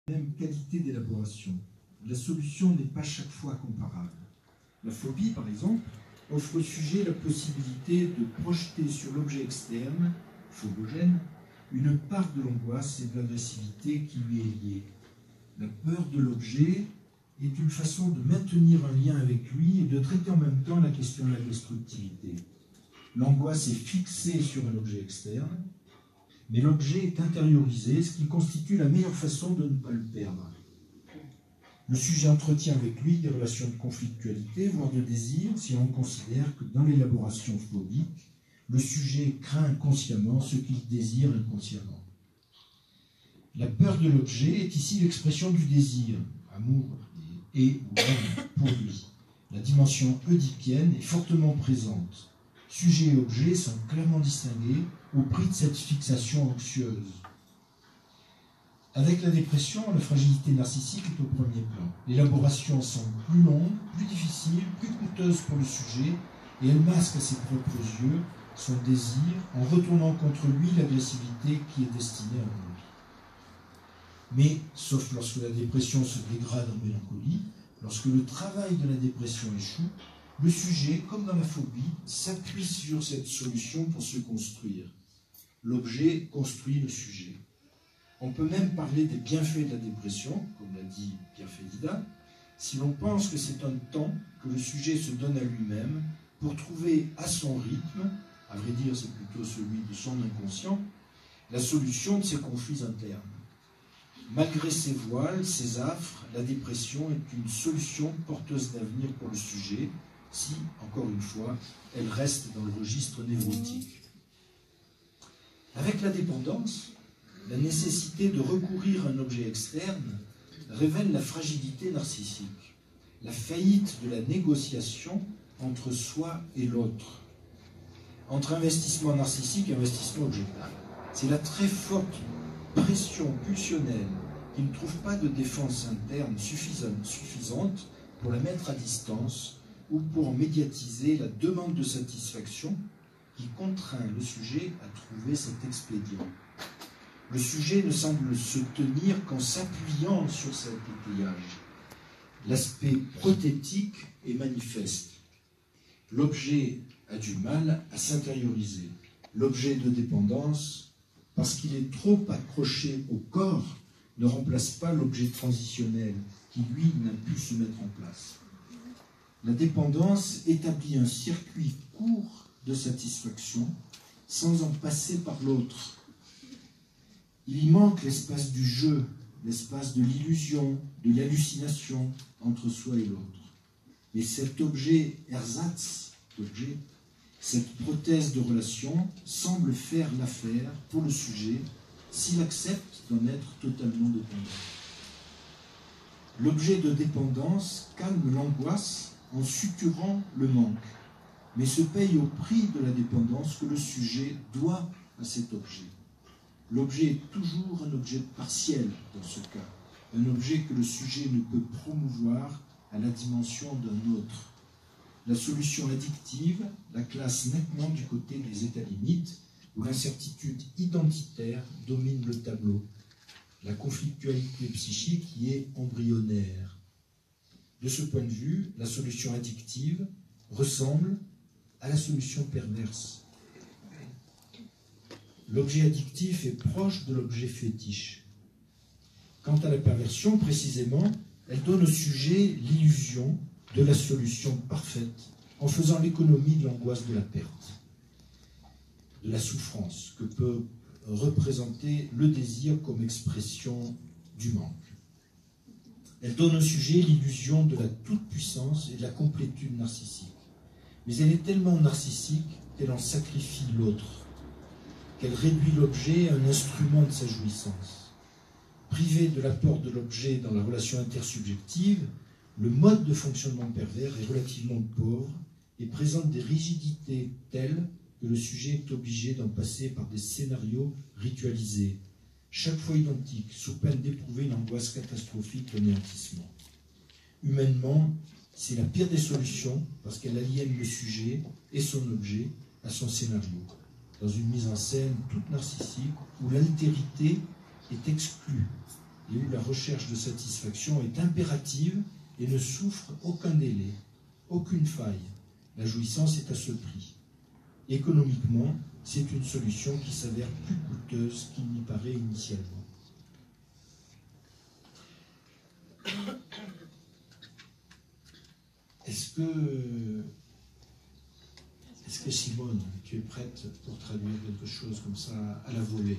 Même qualité d'élaboration. La solution n'est pas chaque fois comparable. La phobie, par exemple, offre au sujet la possibilité de projeter sur l'objet externe, phobogène, une part de l'angoisse et de l'agressivité qui lui est liée. La peur de l'objet est une façon de maintenir un lien avec lui et de traiter en même temps la question de la destructivité. L'angoisse est fixée sur un objet externe, mais l'objet est intériorisé, ce qui constitue la meilleure façon de ne pas le perdre. Le sujet entretient avec lui des relations de conflictualité, voire de désir, si l'on considère que dans l'élaboration phobique, le sujet craint inconsciemment ce qu'il désire inconsciemment. La peur de l'objet est ici l'expression du désir, amour et ou haine pour lui. La dimension oedipienne est fortement présente. Sujet et objet sont clairement distingués au prix de cette fixation anxieuse. Avec la dépression, la fragilité narcissique est au premier plan. L'élaboration semble plus longue, plus difficile, plus coûteuse pour le sujet, et elle masque à ses propres yeux son désir en retournant contre lui l'agressivité qui est destinée à lui. Mais, sauf lorsque la dépression se dégrade en mélancolie, lorsque le travail de la dépression échoue, le sujet, comme dans la phobie, s'appuie sur cette solution pour se construire. L'objet construit le sujet. On peut même parler des bienfaits de la dépression, comme l'a dit Pierre Fédida, si l'on pense que c'est un temps que le sujet se donne à lui-même pour trouver à son rythme, à vrai dire c'est plutôt celui de son inconscient, la solution de ses conflits internes. Malgré ses voiles, ses affres, la dépression est une solution porteuse d'avenir pour le sujet, si, encore une fois, elle reste dans le registre névrotique. Avec la dépendance, la nécessité de recourir à un objet externe révèle la fragilité narcissique, la faillite de la négociation entre soi et l'autre, entre investissement narcissique et investissement objectif. C'est la très forte pression pulsionnelle qui ne trouve pas de défense interne suffisante pour la mettre à distance ou pour médiatiser la demande de satisfaction qui contraint le sujet à trouver cet expédient. Le sujet ne semble se tenir qu'en s'appuyant sur cet étayage. L'aspect prothétique est manifeste. L'objet a du mal à s'intérioriser. L'objet de dépendance, parce qu'il est trop accroché au corps, ne remplace pas l'objet transitionnel qui, lui, n'a pu se mettre en place. La dépendance établit un circuit court de satisfaction sans en passer par l'autre. Il y manque l'espace du jeu, l'espace de l'illusion, de l'hallucination entre soi et l'autre. Mais cet objet ersatz, cette prothèse de relation, semble faire l'affaire pour le sujet s'il accepte d'en être totalement dépendant. L'objet de dépendance calme l'angoisse en suturant le manque, mais se paye au prix de la dépendance que le sujet doit à cet objet. L'objet est toujours un objet partiel dans ce cas, un objet que le sujet ne peut promouvoir à la dimension d'un autre. La solution addictive la classe nettement du côté des états limites, où l'incertitude identitaire domine le tableau, la conflictualité psychique y est embryonnaire. De ce point de vue, la solution addictive ressemble à la solution perverse. L'objet addictif est proche de l'objet fétiche. Quant à la perversion, précisément, elle donne au sujet l'illusion de la solution parfaite, en faisant l'économie de l'angoisse de la perte, de la souffrance que peut représenter le désir comme expression du manque. Elle donne au sujet l'illusion de la toute-puissance et de la complétude narcissique. Mais elle est tellement narcissique qu'elle en sacrifie l'autre, qu'elle réduit l'objet à un instrument de sa jouissance. Privé de l'apport de l'objet dans la relation intersubjective, le mode de fonctionnement pervers est relativement pauvre et présente des rigidités telles que le sujet est obligé d'en passer par des scénarios ritualisés, chaque fois identiques, sous peine d'éprouver une angoisse catastrophique d'anéantissement. Humainement, c'est la pire des solutions parce qu'elle aliène le sujet et son objet à son scénario, dans une mise en scène toute narcissique où l'altérité est exclue et où la recherche de satisfaction est impérative et ne souffre aucun délai, aucune faille. La jouissance est à ce prix. Économiquement, c'est une solution qui s'avère plus coûteuse qu'il n'y paraît initialement. Est-ce que Simone, tu es prête pour traduire quelque chose comme ça à la volée?